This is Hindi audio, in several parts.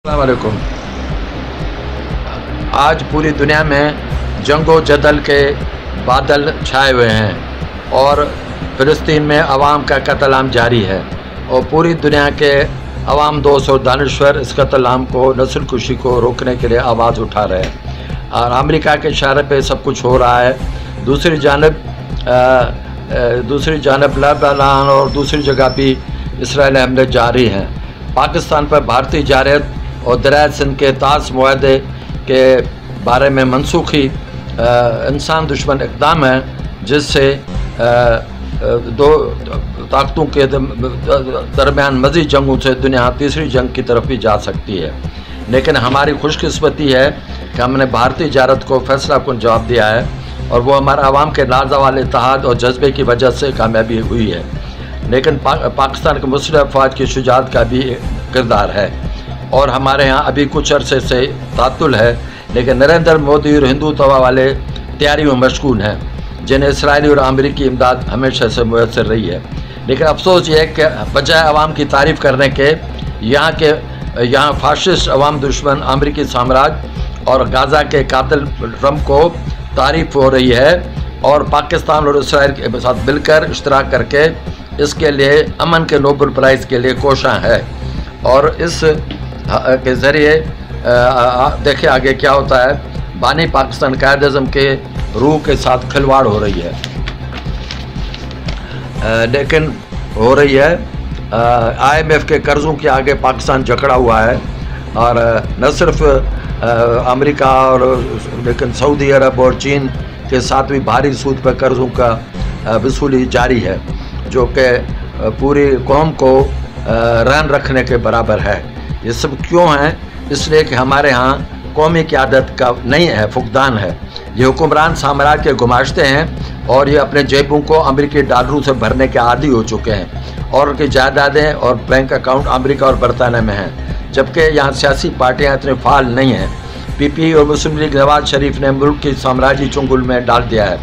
अस्सलाम वालेकुम। आज पूरी दुनिया में जंगो जदल के बादल छाए हुए हैं और फ़िलिस्तीन में अवाम का कत्ल-आम जारी है और पूरी दुनिया के अवाम दोस्त और दानिश्वर इस कत्ल-आम को, नस्ल कुशी को रोकने के लिए आवाज़ उठा रहे हैं और अमेरिका के इशारे पे सब कुछ हो रहा है। दूसरी जानब लेबनान और दूसरी जगह भी इसराइली हमले जारी हैं। पाकिस्तान पर भारतीय जारत और दरियाए सिंध के ताज़ मुआहदे के बारे में मनसूखी इंसान दुश्मन इक़दाम है, जिससे दो ताकतों के दरमियान मज़ीद जंगों से दुनिया तीसरी जंग की तरफ भी जा सकती है। लेकिन हमारी खुशकिस्मती है कि हमने भारतीय जारत को फैसलाकुन जवाब दिया है और वो हमारे आवाम के लाजवाल इत्तेहाद और जज्बे की वजह से कामयाबी हुई है। लेकिन पाकिस्तान के मुस्लिम अफवाज की शुजाअत का भी किरदार है और हमारे यहाँ अभी कुछ अरसे से तातुल है, लेकिन नरेंद्र मोदी और हिंदुत्व वाले तैयारी में मशगूल हैं, जिन्हें इसराइली और अमेरिकी इमदाद हमेशा से मुयसर रही है। लेकिन अफसोस ये है कि बजाय अवाम की तारीफ़ करने के यहाँ फाशिस्ट अवाम दुश्मन अमेरिकी साम्राज्य और गाज़ा के कातिल ट्रंप को तारीफ़ हो रही है और पाकिस्तान और इसराइल के साथ मिलकर इश्तराक करके इसके लिए अमन के नोबेल प्राइज़ के लिए कोशां है और इस के ज़रिए देखिए आगे क्या होता है। बानी पाकिस्तान कायद-ए-आज़म के रूह के साथ खिलवाड़ हो रही है, लेकिन हो रही है IMF के कर्ज़ों के आगे पाकिस्तान जकड़ा हुआ है और न सिर्फ अमेरिका और लेकिन सऊदी अरब और चीन के साथ भी भारी सूद पर कर्ज़ों का वसूली जारी है, जो कि पूरी कौम को रहन रखने के बराबर है। ये सब क्यों है? इसलिए कि हमारे यहाँ कौमी क़यादत का नहीं है, फुकदान है। ये हुक्मरान साम्राज्य के गुमाश्ते हैं और ये अपने जेबों को अमेरिकी डॉलरों से भरने के आदी हो चुके हैं और उनकी जायदादें और बैंक अकाउंट अमेरिका और बरतानिया में हैं, जबकि यहाँ सियासी पार्टियाँ इतने फाल नहीं हैं। PPP और मुस्लिम लीग नवाज शरीफ ने मुल्क की साम्राज्य चुंगल में डाल दिया है।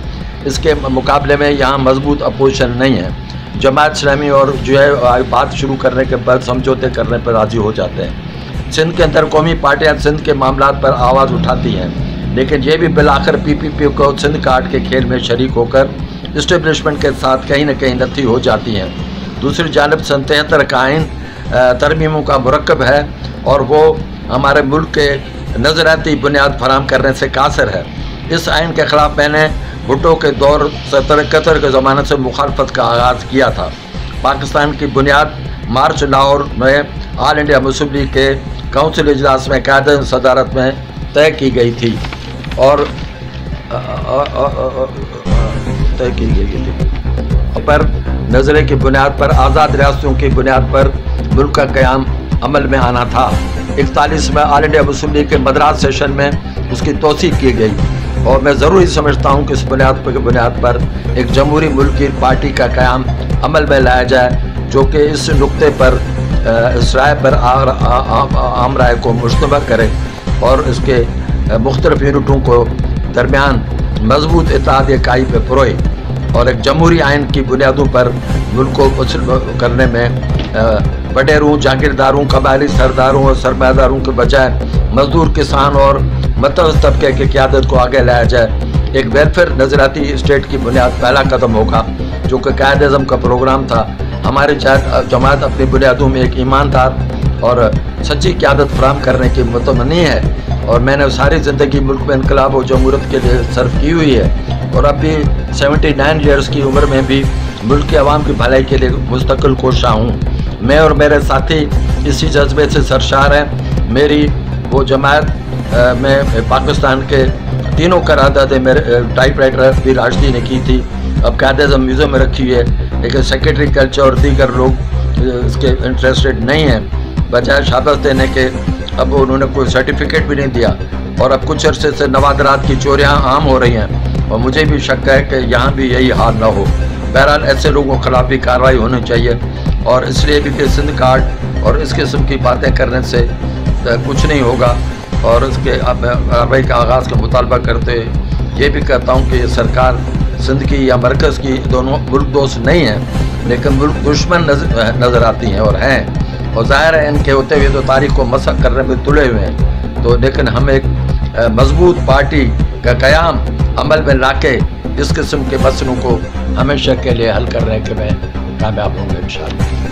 इसके मुकाबले में यहाँ मजबूत अपोजिशन नहीं है। जमात इस्लामी और जो है बात शुरू करने के बाद समझौते करने पर राज़ी हो जाते हैं। सिंध के अंदर कौमी पार्टियाँ सिंध के मामलों पर आवाज़ उठाती हैं, लेकिन ये भी बिलाखिर PPP को सिंध काट के खेल में शरीक होकर इस्टेब्लिशमेंट के साथ कहीं न कहीं नत्थी हो जाती हैं। दूसरी जानब सन 73 का आइन तरमीमों का मुरक्कब है और वो हमारे मुल्क के नज़रियाती बुनियाद फराहम करने से कासिर है। इस आइन के ख़िलाफ़ मैंने भुट्टो के दौर 70-71 के ज़माने से मुखालफत का आगाज़ किया था। पाकिस्तान की बुनियाद मार्च लाहौर में ऑल इंडिया मुस्लिम लीग के काउंसिल इजलास में कायदे सदारत में तय की गई थी और तय की गई थी पर नज़रे की बुनियाद पर आज़ाद रियासतों की बुनियाद पर मुल्क का क़याम अमल में आना था। 41 में ऑल इंडिया मुस्लिम लीग के मद्रास सेशन में उसकी तौसीक की गई और मैं ज़रूरी समझता हूँ कि इस बुनियाद पर एक जमहूरी मुल्क की पार्टी का क़याम अमल में लाया जाए, जो कि इस नुक्ते पर इस राय पर आम राय को मुश्तबा करे और इसके मुख्तलिफ यूनिटों को दरमियान मजबूत इत्तेहाद इकाई पर पुरोए और एक जमहूरी आइन की बुनियादों पर मुल्क को वसूल करने में वडेरों, जागीरदारों, कबायली सरदारों और सरमायादारों के बजाय मजदूर, किसान और मतवस्त तबके की क़यादत को आगे लाया जाए। एक वेलफेयर नज़रियाती स्टेट की बुनियाद पहला कदम होगा, जो कि कायद-ए-आज़म का प्रोग्राम था। हमारी जमात अपनी बुनियादों में एक ईमानदार और सच्ची क़यादत फराहम करने की मुतमन्नी है और मैंने सारी ज़िंदगी मुल्क में इनकलाब और जमहूरियत के लिए सर्व की हुई है और अब भी 79 ईयर्स की उम्र में भी मुल्क के अवाम की भलाई के लिए मुस्तकिल कोशा हूँ। मैं और मेरे साथी इसी जज्बे से सरशार हैं। मेरी वो जमात में पाकिस्तान के तीनों करारदादें मेरे टाइपराइटर भी राशदी ने की थी, अब कायद-ए-आज़म म्यूज़ियम में रखी हुई है, लेकिन सेक्रेटरी कल्चर और दीगर लोग इसके इंटरेस्टेड नहीं हैं। बजाय शाबाश देने के अब उन्होंने कोई सर्टिफिकेट भी नहीं दिया और अब कुछ अरसे से नवादरात की चोरियाँ आम हो रही हैं और मुझे भी शक है कि यहाँ भी यही हाल ना हो। बहरहाल ऐसे लोगों के खिलाफ भी कार्रवाई होनी चाहिए और इसलिए भी कि सिंध कार्ड और इस किस्म की बातें करने से कुछ नहीं होगा और इसके कार्रवाई का आगाज़ का मुतालबा करते ये भी कहता हूँ कि ये सरकार सिंध की या मरकज़ की दोनों मुल्क दोस्त नहीं हैं, लेकिन मुल्क दुश्मन नज़र आती हैं और हैं। और ज़ाहिर है इनके होते हुए तो तारीख को मसख करने में तुले हुए हैं। तो लेकिन हम एक मजबूत पार्टी का क़याम अमल में लाके इस किस्म के मसलों को हमेशा के लिए हल करने के में कामयाब होंगे इंशाअल्लाह।